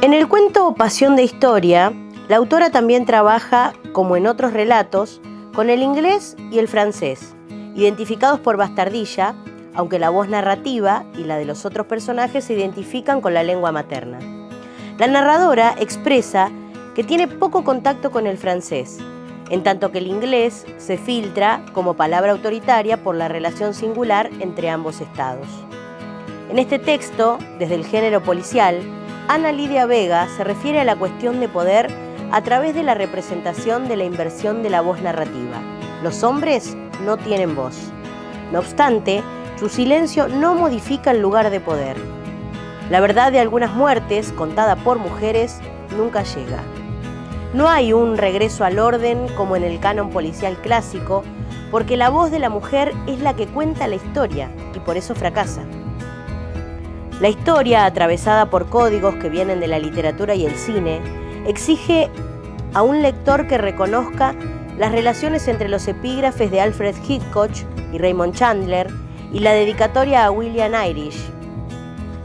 En el cuento Pasión de Historia, la autora también trabaja, como en otros relatos, con el inglés y el francés, identificados por bastardilla, aunque la voz narrativa y la de los otros personajes se identifican con la lengua materna. La narradora expresa que tiene poco contacto con el francés, en tanto que el inglés se filtra como palabra autoritaria por la relación singular entre ambos estados. En este texto, desde el género policial, Ana Lidia Vega se refiere a la cuestión de poder a través de la representación de la inversión de la voz narrativa. Los hombres no tienen voz. No obstante, su silencio no modifica el lugar de poder. La verdad de algunas muertes, contada por mujeres, nunca llega. No hay un regreso al orden como en el canon policial clásico, porque la voz de la mujer es la que cuenta la historia y por eso fracasa. La historia, atravesada por códigos que vienen de la literatura y el cine, exige a un lector que reconozca las relaciones entre los epígrafes de Alfred Hitchcock y Raymond Chandler y la dedicatoria a William Irish.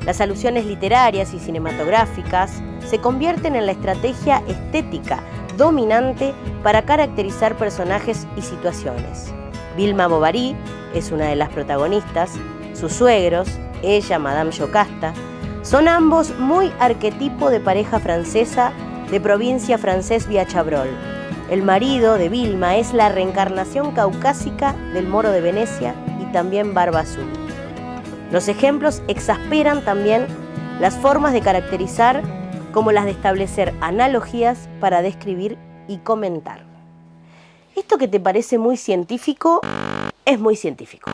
Las alusiones literarias y cinematográficas se convierten en la estrategia estética dominante para caracterizar personajes y situaciones. Vilma Bovary es una de las protagonistas, sus suegros, ella, Madame Jocasta, son ambos muy arquetipo de pareja francesa de provincia francés vía Chabrol. El marido de Vilma es la reencarnación caucásica del moro de Venecia y también barba azul. Los ejemplos exasperan también las formas de caracterizar como las de establecer analogías para describir y comentar. Esto que te parece muy científico, es muy científico.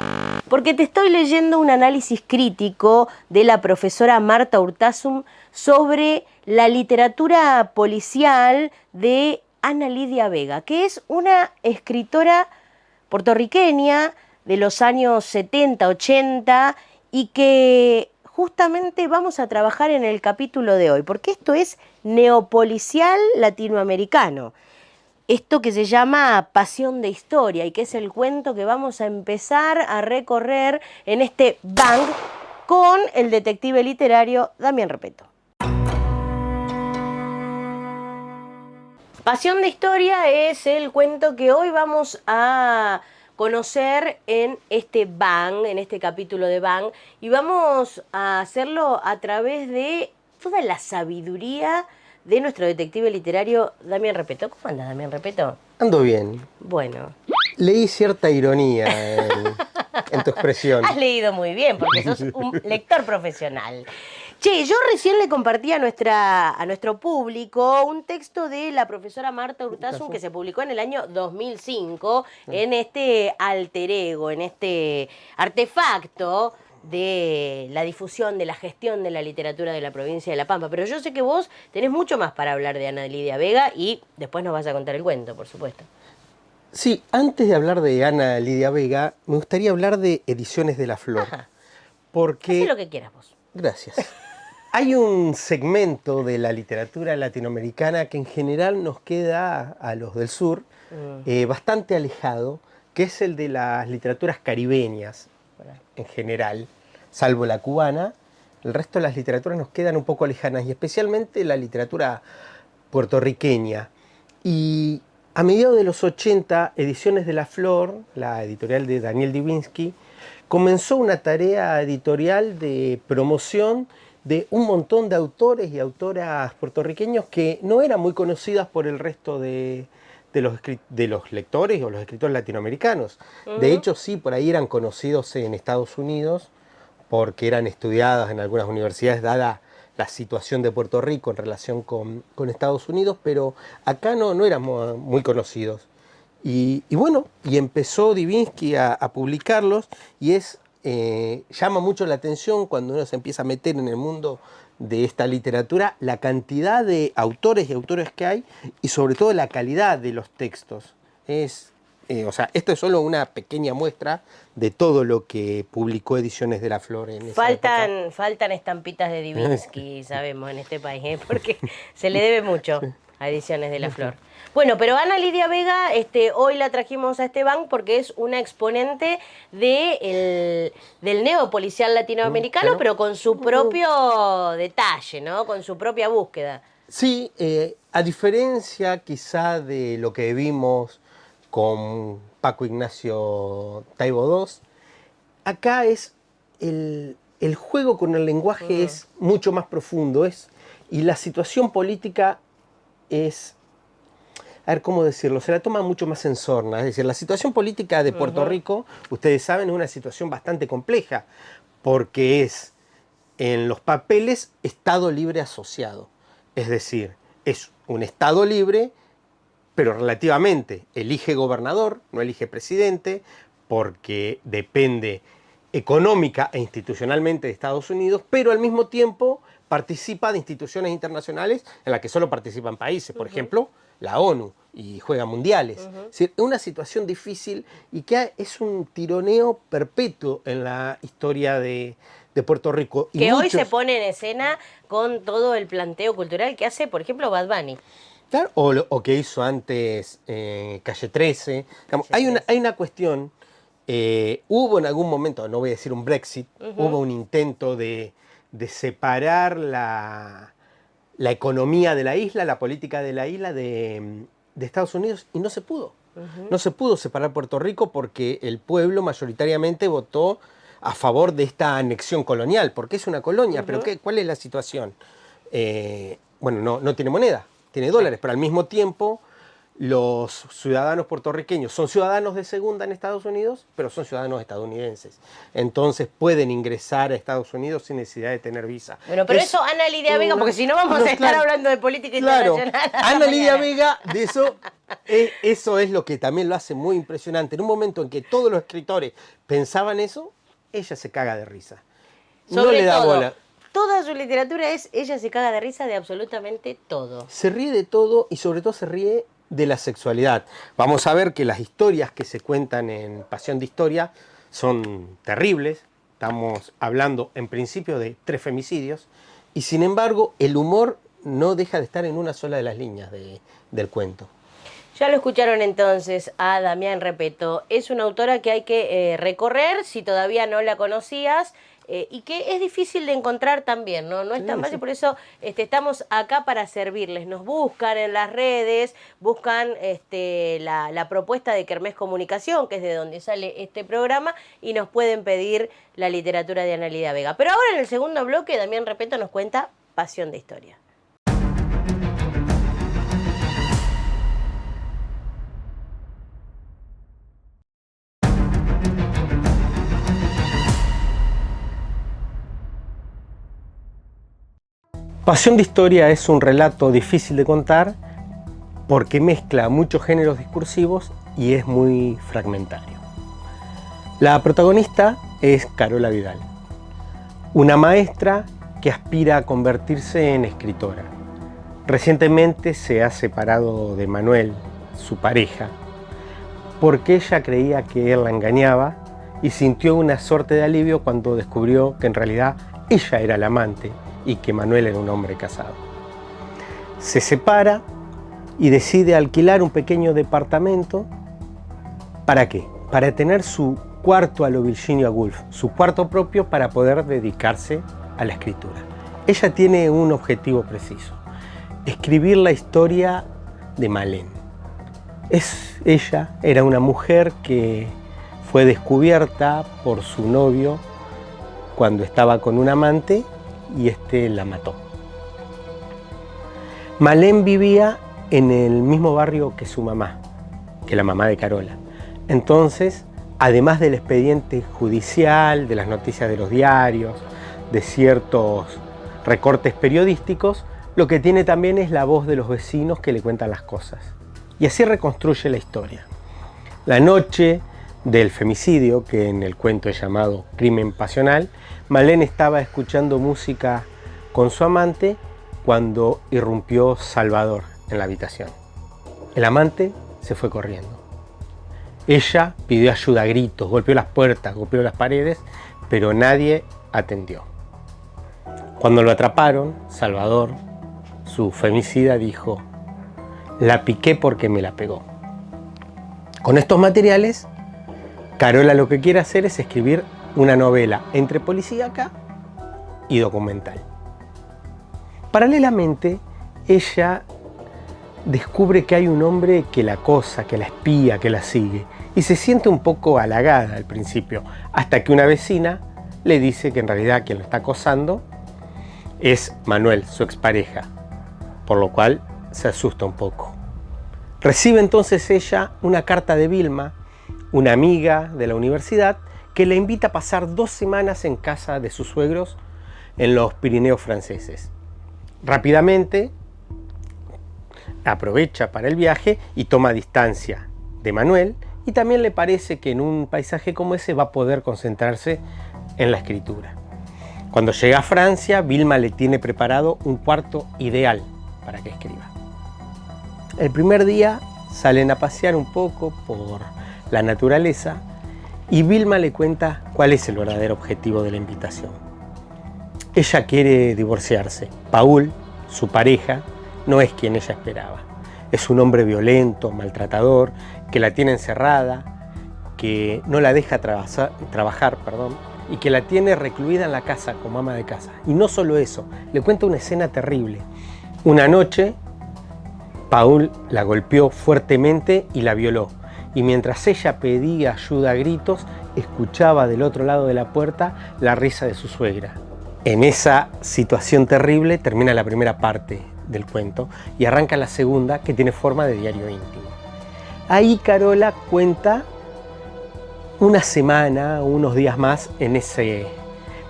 Porque te estoy leyendo un análisis crítico de la profesora Marta Urtasun sobre la literatura policial de Ana Lidia Vega, que es una escritora puertorriqueña de los años 70, 80 y que justamente vamos a trabajar en el capítulo de hoy, porque esto es neopolicial latinoamericano. Esto que se llama Pasión de Historia y que es el cuento que vamos a empezar a recorrer en este Bang con el detective literario Damián Repetto. Pasión de Historia es el cuento que hoy vamos a conocer en este Bang, en este capítulo de Bang, y vamos a hacerlo a través de toda la sabiduría de nuestro detective literario Damián Repetto. ¿Cómo anda, Damián Repetto? Ando bien. Bueno. Leí cierta ironía en tu expresión. Has leído muy bien, porque sos un lector profesional. Che, yo recién le compartí a nuestro público un texto de la profesora Marta Urtasun que se publicó en el año 2005 en este alter ego, en este artefacto de la difusión, de la gestión de la literatura de la provincia de La Pampa. Pero yo sé que vos tenés mucho más para hablar de Ana Lidia Vega y después nos vas a contar el cuento, por supuesto. Sí, antes de hablar de Ana Lidia Vega, me gustaría hablar de Ediciones de la Flor. Ajá. Porque... Hacé lo que quieras vos. Gracias. Hay un segmento de la literatura latinoamericana que en general nos queda a los del sur bastante alejado, que es el de las literaturas caribeñas en general, salvo la cubana. El resto de las literaturas nos quedan un poco lejanas, y especialmente la literatura puertorriqueña. Y a mediados de los 80, Ediciones de la Flor, la editorial de Daniel Divinsky, comenzó una tarea editorial de promoción de un montón de autores y autoras puertorriqueños que no eran muy conocidas por el resto de los lectores o los escritores latinoamericanos. De hecho, sí, por ahí eran conocidos en Estados Unidos porque eran estudiadas en algunas universidades, dada la situación de Puerto Rico en relación con Estados Unidos, pero acá no eran muy conocidos. Y bueno, y empezó Divinsky a publicarlos, y llama mucho la atención cuando uno se empieza a meter en el mundo de esta literatura, la cantidad de autores y autores que hay, y sobre todo la calidad de los textos. Esto es solo una pequeña muestra de todo lo que publicó Ediciones de la Flor en esa época. Faltan estampitas de Divinsky, sabemos, en este país, porque se le debe mucho a Ediciones de la Flor. Bueno, pero Ana Lidia Vega, hoy la trajimos a Esteban porque es una exponente del neopolicial latinoamericano, Claro. pero con su propio detalle, ¿no? Con su propia búsqueda. Sí, a diferencia quizá de lo que vimos con Paco Ignacio Taibo II, acá es el juego con el lenguaje es mucho más profundo, y la situación política es, a ver cómo decirlo, se la toma mucho más en sorna. Es decir, la situación política de Puerto Rico, ustedes saben, es una situación bastante compleja, porque es en los papeles Estado libre asociado. Es decir, es un Estado libre, pero relativamente elige gobernador, no elige presidente, porque depende económica e institucionalmente de Estados Unidos, pero al mismo tiempo participa de instituciones internacionales en las que solo participan países, por ejemplo, la ONU, y juega mundiales. Es decir, es una situación difícil y que es un tironeo perpetuo en la historia de Puerto Rico. Y que hoy se pone en escena con todo el planteo cultural que hace, por ejemplo, Bad Bunny. Claro, o que hizo antes Calle 13. Digamos, hay una cuestión, hubo en algún momento, no voy a decir un Brexit, hubo un intento de separar la economía de la isla, la política de la isla de Estados Unidos, y no se pudo. No se pudo separar Puerto Rico porque el pueblo mayoritariamente votó a favor de esta anexión colonial, porque es una colonia, pero ¿cuál es la situación? Bueno, no tiene moneda, tiene dólares, pero al mismo tiempo los ciudadanos puertorriqueños son ciudadanos de segunda en Estados Unidos, pero son ciudadanos estadounidenses. Entonces pueden ingresar a Estados Unidos sin necesidad de tener visa. Bueno, pero eso Ana Lidia Vega, porque si no vamos a estar hablando de política internacional. Ana Lidia Vega, de eso es lo que también lo hace muy impresionante. En un momento en que todos los escritores pensaban eso, ella se caga de risa. No le da bola. Toda su literatura ella se caga de risa de absolutamente todo. Se ríe de todo y sobre todo se ríe de la sexualidad. Vamos a ver que las historias que se cuentan en Pasión de Historia son terribles. Estamos hablando en principio de 3 femicidios y sin embargo el humor no deja de estar en una sola de las líneas del cuento. Ya lo escucharon entonces a Damián Repetto. Es una autora que hay que recorrer si todavía no la conocías. Y que es difícil de encontrar también, ¿no? No es tan fácil, por eso estamos acá para servirles. Nos buscan en las redes, buscan la propuesta de Kermés Comunicación, que es de donde sale este programa, y nos pueden pedir la literatura de Ana Lidia Vega. Pero ahora en el segundo bloque, Damián Repetto nos cuenta Pasión de Historia. Pasión de Historia es un relato difícil de contar porque mezcla muchos géneros discursivos y es muy fragmentario. La protagonista es Carola Vidal, una maestra que aspira a convertirse en escritora. Recientemente se ha separado de Manuel, su pareja, porque ella creía que él la engañaba y sintió una suerte de alivio cuando descubrió que en realidad ella era la amante y que Manuel era un hombre casado. Se separa y decide alquilar un pequeño departamento. ¿Para qué? Para tener su cuarto a lo Virginia Woolf, su cuarto propio para poder dedicarse a la escritura. Ella tiene un objetivo preciso: escribir la historia de Malén. Ella era una mujer que fue descubierta por su novio cuando estaba con un amante y la mató. Malén vivía en el mismo barrio que su mamá, que la mamá de Carola. Entonces, además del expediente judicial, de las noticias de los diarios, de ciertos recortes periodísticos, lo que tiene también es la voz de los vecinos que le cuentan las cosas. Y así reconstruye la historia. La noche del femicidio, que en el cuento es llamado Crimen Pasional, Malén estaba escuchando música con su amante cuando irrumpió Salvador en la habitación. El amante se fue corriendo. Ella pidió ayuda a gritos, golpeó las puertas, golpeó las paredes, pero nadie atendió. Cuando lo atraparon, Salvador, su femicida, dijo: La piqué porque me la pegó. Con estos materiales, Carola lo que quiere hacer es escribir una novela entre policíaca y documental. Paralelamente, ella descubre que hay un hombre que la acosa, que la espía, que la sigue, y se siente un poco halagada al principio, hasta que una vecina le dice que en realidad quien lo está acosando es Manuel, su expareja, por lo cual se asusta un poco. Recibe entonces ella una carta de Vilma, una amiga de la universidad, que la invita a pasar 2 semanas en casa de sus suegros en los Pirineos franceses. Rápidamente aprovecha para el viaje y toma distancia de Manuel, y también le parece que en un paisaje como ese va a poder concentrarse en la escritura. Cuando llega a Francia, Vilma le tiene preparado un cuarto ideal para que escriba. El primer día salen a pasear un poco por la naturaleza y Vilma le cuenta cuál es el verdadero objetivo de la invitación. Ella quiere divorciarse. Paul, su pareja, no es quien ella esperaba. Es un hombre violento, maltratador, que la tiene encerrada, que no la deja trabajar, y que la tiene recluida en la casa como ama de casa. Y no solo eso, le cuenta una escena terrible. Una noche, Paul la golpeó fuertemente y la violó. Y mientras ella pedía ayuda a gritos, escuchaba del otro lado de la puerta la risa de su suegra. En esa situación terrible termina la primera parte del cuento y arranca la segunda, que tiene forma de diario íntimo. Ahí Carola cuenta una semana, unos días más en ese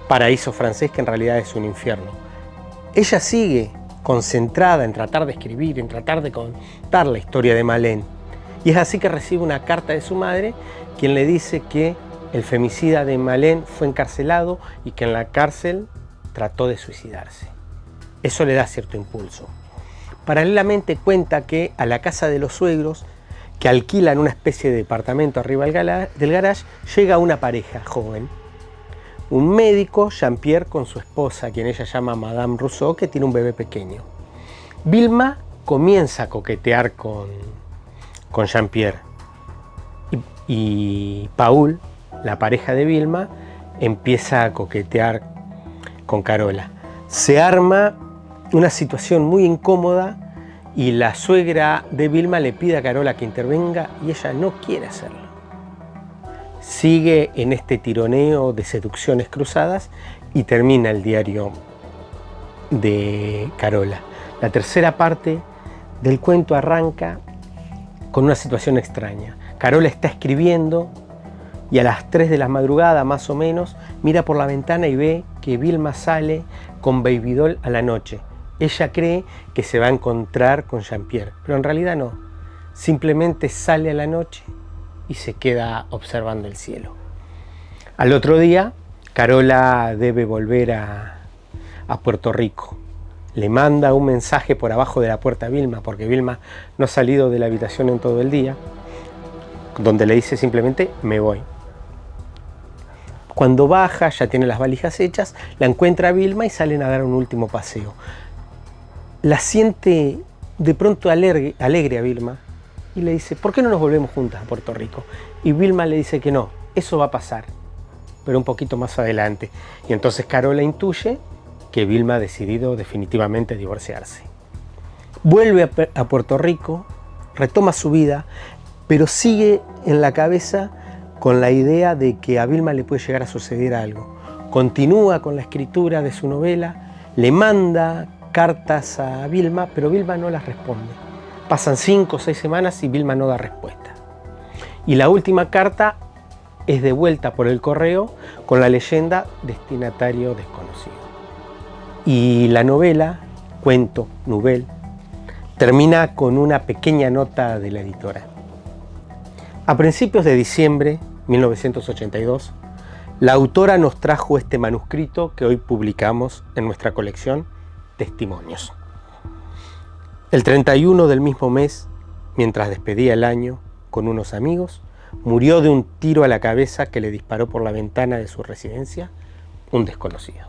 paraíso francés que en realidad es un infierno. Ella sigue concentrada en tratar de escribir, en tratar de contar la historia de Malén. Y es así que recibe una carta de su madre, quien le dice que el femicida de Malén fue encarcelado y que en la cárcel trató de suicidarse. Eso le da cierto impulso. Paralelamente cuenta que a la casa de los suegros, que alquilan una especie de departamento arriba del garage, llega una pareja joven. Un médico, Jean-Pierre, con su esposa, quien ella llama Madame Rousseau, que tiene un bebé pequeño. Vilma comienza a coquetear con Jean-Pierre. Y Paul, la pareja de Vilma, empieza a coquetear con Carola. Se arma una situación muy incómoda y la suegra de Vilma le pide a Carola que intervenga y ella no quiere hacerlo. Sigue en este tironeo de seducciones cruzadas y termina el diario de Carola. La tercera parte del cuento arranca con una situación extraña. Carola está escribiendo y a las 3 de la madrugada más o menos mira por la ventana y ve que Vilma sale con Baby Doll a la noche. Ella cree que se va a encontrar con Jean-Pierre, pero en realidad no. Simplemente sale a la noche y se queda observando el cielo. Al otro día, Carola debe volver a Puerto Rico. Le manda un mensaje por abajo de la puerta a Vilma, porque Vilma no ha salido de la habitación en todo el día, donde le dice simplemente, me voy. Cuando baja, ya tiene las valijas hechas, la encuentra a Vilma y salen a dar un último paseo. La siente de pronto alegre a Vilma y le dice, ¿por qué no nos volvemos juntas a Puerto Rico? Y Vilma le dice que no, eso va a pasar, pero un poquito más adelante. Y entonces Carola intuye que Vilma ha decidido definitivamente divorciarse. Vuelve a Puerto Rico, retoma su vida, pero sigue en la cabeza con la idea de que a Vilma le puede llegar a suceder algo. Continúa con la escritura de su novela, le manda cartas a Vilma, pero Vilma no las responde. Pasan 5 o 6 semanas y Vilma no da respuesta. Y la última carta es devuelta por el correo con la leyenda destinatario desconocido. Y la novela, cuento, nouvelle, termina con una pequeña nota de la editora. A principios de diciembre de 1982, la autora nos trajo este manuscrito que hoy publicamos en nuestra colección Testimonios. El 31 del mismo mes, mientras despedía el año con unos amigos, murió de un tiro a la cabeza que le disparó por la ventana de su residencia un desconocido.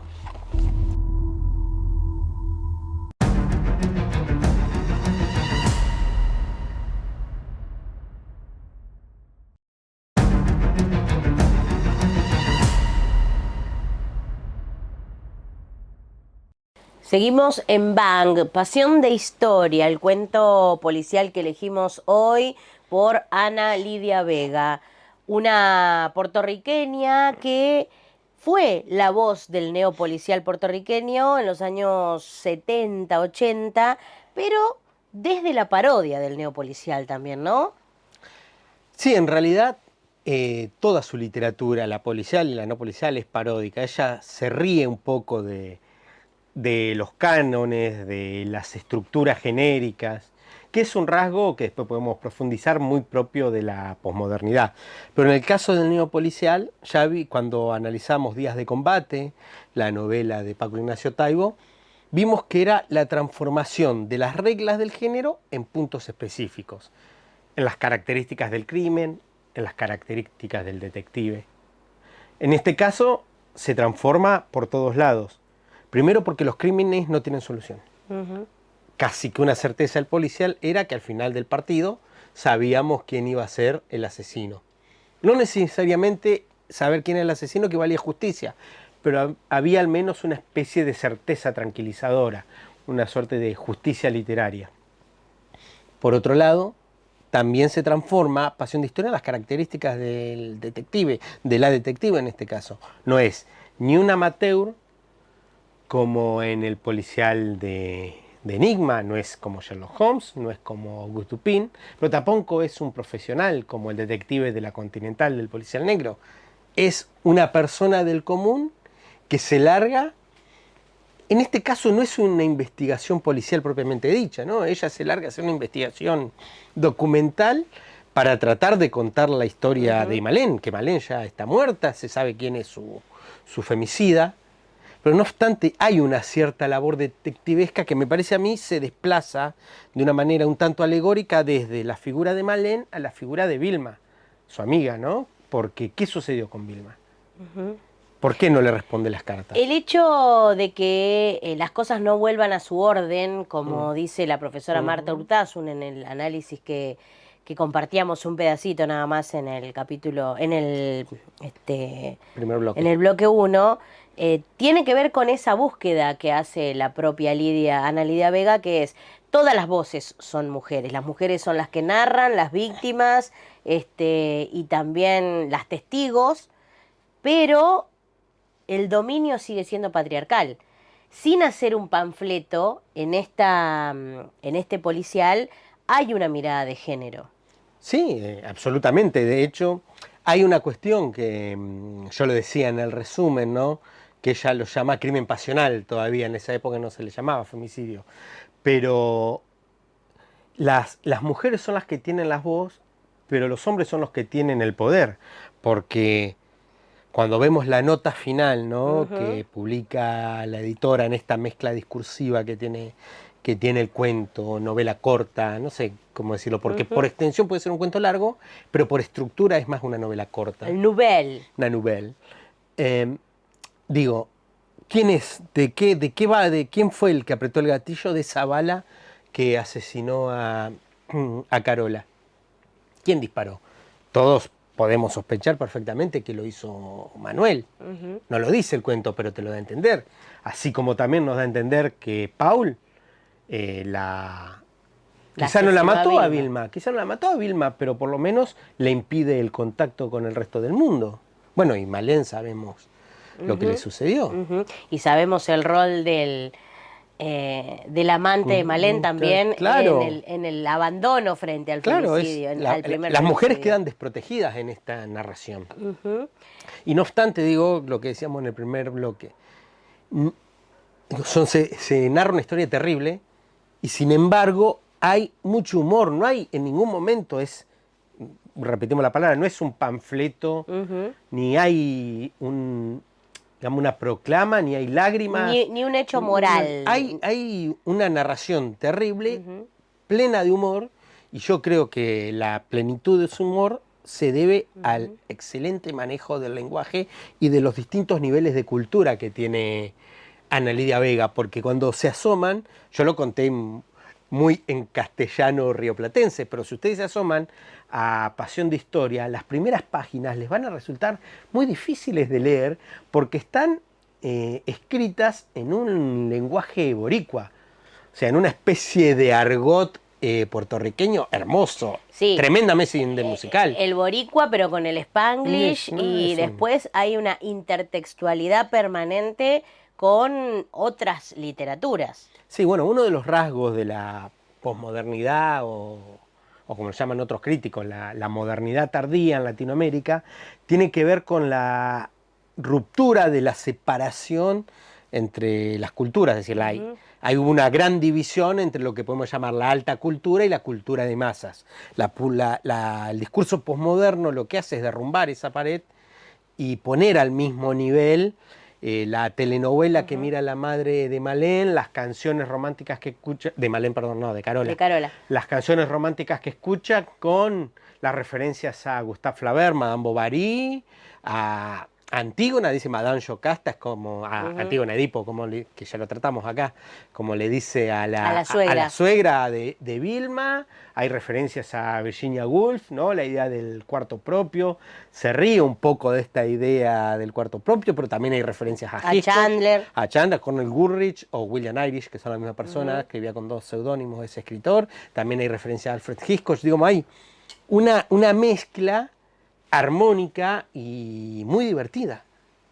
Seguimos en Bang, Pasión de Historia, el cuento policial que elegimos hoy por Ana Lidia Vega, una puertorriqueña que fue la voz del neopolicial puertorriqueño en los años 70, 80, pero desde la parodia del neopolicial también, ¿no? Sí, en realidad toda su literatura, la policial y la no policial, es paródica. Ella se ríe un poco de los cánones, de las estructuras genéricas, que es un rasgo que después podemos profundizar muy propio de la posmodernidad. Pero en el caso del neopolicial, ya vi cuando analizamos Días de Combate, la novela de Paco Ignacio Taibo, vimos que era la transformación de las reglas del género en puntos específicos, en las características del crimen, en las características del detective. En este caso se transforma por todos lados. Primero porque los crímenes no tienen solución. Casi que una certeza del policial era que al final del partido sabíamos quién iba a ser el asesino. No necesariamente saber quién era el asesino que valía justicia, pero había al menos una especie de certeza tranquilizadora, una suerte de justicia literaria. Por otro lado, también se transforma Pasión de Historia en las características del detective, de la detective en este caso. No es ni un amateur, como en el policial de Enigma, no es como Sherlock Holmes, no es como Auguste Dupin, pero tampoco es un profesional como el detective de la Continental del policial negro. Es una persona del común que se larga. En este caso no es una investigación policial propiamente dicha, ¿no? Ella se larga a hacer una investigación documental para tratar de contar la historia de Malén, que Malén ya está muerta, se sabe quién es su femicida. Pero no obstante, hay una cierta labor detectivesca que me parece a mí se desplaza de una manera un tanto alegórica desde la figura de Malén a la figura de Vilma, su amiga, ¿no? Porque, ¿qué sucedió con Vilma? ¿Por qué no le responde las cartas? El hecho de que las cosas no vuelvan a su orden, como dice la profesora Marta Urtasun en el análisis que compartíamos un pedacito nada más en el capítulo, en el Primer bloque. en el bloque 1, tiene que ver con esa búsqueda que hace la propia Ana Lidia Vega, que es: todas las voces son mujeres, las mujeres son las que narran, las víctimas, y también las testigos, pero el dominio sigue siendo patriarcal. Sin hacer un panfleto, en este policial hay una mirada de género. Sí, absolutamente. De hecho, hay una cuestión que yo lo decía en el resumen, ¿no? Que ella lo llama crimen pasional todavía, en esa época no se le llamaba femicidio. Pero las mujeres son las que tienen la voz, pero los hombres son los que tienen el poder, porque cuando vemos la nota final, ¿no? Que publica la editora en esta mezcla discursiva que tiene el cuento, novela corta, no sé cómo decirlo, porque por extensión puede ser un cuento largo, pero por estructura es más una novela corta. El nouvelle. Una nouvelle. Digo, ¿quién es? ¿De qué va? ¿De quién fue el que apretó el gatillo de esa bala que asesinó a Carola? ¿Quién disparó? Todos podemos sospechar perfectamente que lo hizo Manuel. No lo dice el cuento, pero te lo da a entender. Así como también nos da a entender que Paul quizá no la mató a Vilma, quizá no la mató a Vilma, pero por lo menos le impide el contacto con el resto del mundo. Bueno, y Malén sabemos lo que le sucedió. Y sabemos el rol del amante de Malén también, claro, en el abandono frente al femicidio, al primer las mujeres femicidio. quedan desprotegidas en esta narración. Y no obstante, digo, lo que decíamos en el primer bloque, se narra una historia terrible y sin embargo hay mucho humor, no hay en ningún momento, repetimos la palabra, no es un panfleto, ni hay una proclama, ni hay lágrimas. Ni un hecho moral. Hay una narración terrible, plena de humor, y yo creo que la plenitud de su humor se debe al excelente manejo del lenguaje y de los distintos niveles de cultura que tiene Ana Lidia Vega, porque cuando se asoman, yo lo conté muy en castellano rioplatense, pero si ustedes se asoman a Pasión de Historia, las primeras páginas les van a resultar muy difíciles de leer porque están escritas en un lenguaje boricua, o sea, en una especie de argot puertorriqueño hermoso, Sí. tremendamente musical. El boricua, pero con el Spanglish, No, y es un- después hay una intertextualidad permanente con otras literaturas. Sí, bueno, uno de los rasgos de la posmodernidad o como lo llaman otros críticos, la modernidad tardía en Latinoamérica, tiene que ver con la ruptura de la separación entre las culturas, es decir, hay una gran división entre lo que podemos llamar la alta cultura y la cultura de masas. El discurso posmoderno lo que hace es derrumbar esa pared y poner al mismo nivel la telenovela que mira la madre de Malén, las canciones románticas que escucha, de Malén, perdón, no, de Carola. De Carola. Las canciones románticas que escucha con las referencias a Gustave Flaubert, Madame Bovary, a Antígona, dice Madame Jocasta, es como a Antígona Edipo, que ya lo tratamos acá, como le dice a la suegra de Vilma. Hay referencias a Virginia Woolf, ¿no? La idea del cuarto propio. Se ríe un poco de esta idea del cuarto propio, pero también hay referencias a Hitchcock, a Chandler, Cornel Goodrich o William Irish, que son la misma persona, escribía con dos seudónimos ese escritor. También hay referencias a Alfred Hitchcock. Digamos, hay una mezcla armónica y muy divertida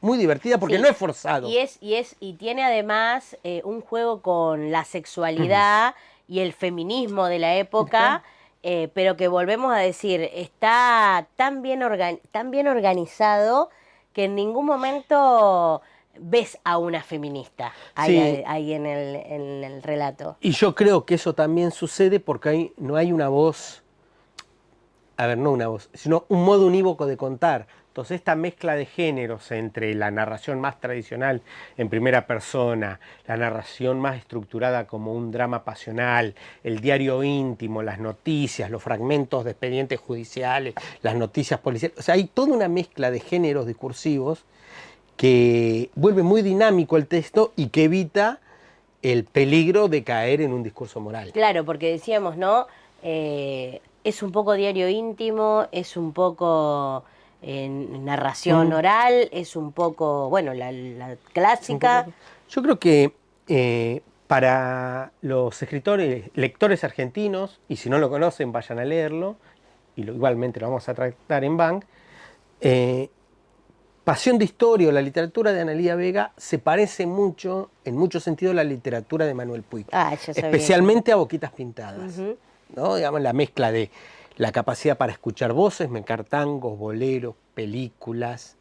porque no es forzado. Y tiene además un juego con la sexualidad y el feminismo de la época, pero que volvemos a decir, está tan bien organizado que en ningún momento ves a una feminista ahí en el relato. Y yo creo que eso también sucede porque no hay una voz, no una voz, sino un modo unívoco de contar. Entonces esta mezcla de géneros entre la narración más tradicional en primera persona, la narración más estructurada como un drama pasional, el diario íntimo, las noticias, los fragmentos de expedientes judiciales, las noticias policiales, o sea, hay toda una mezcla de géneros discursivos que vuelve muy dinámico el texto y que evita el peligro de caer en un discurso moral. Claro, porque decíamos, ¿no? Es un poco diario íntimo, es un poco narración oral, es un poco, bueno, la clásica. Yo creo que para los lectores argentinos, y si no lo conocen, vayan a leerlo, y igualmente lo vamos a tratar en Bang, Pasión de Historia o la literatura de Analía Vega se parece mucho, en muchos sentidos, a la literatura de Manuel Puig, especialmente a Boquitas Pintadas. ¿No? Digamos, la mezcla de la capacidad para escuchar voces, mezclar tangos, boleros, películas,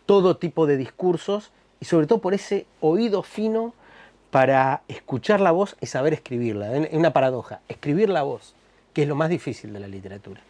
todo tipo de discursos, y sobre todo por ese oído fino para escuchar la voz y saber escribirla. Es una paradoja, escribir la voz, que es lo más difícil de la literatura.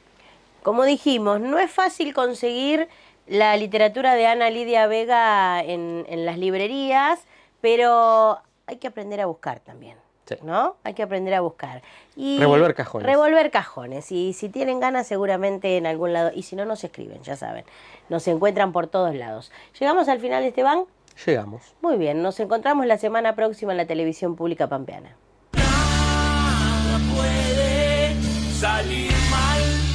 Como dijimos, no es fácil conseguir la literatura de Ana Lidia Vega en las librerías, pero hay que aprender a buscar también. Sí. ¿No? Hay que aprender a buscar. Y revolver cajones. Revolver cajones. Y si tienen ganas, seguramente en algún lado. Y si no, nos escriben, ya saben. Nos encuentran por todos lados. ¿Llegamos al final de este Bang? Llegamos. Muy bien. Nos encontramos la semana próxima en la televisión pública pampeana. Nada puede salir mal.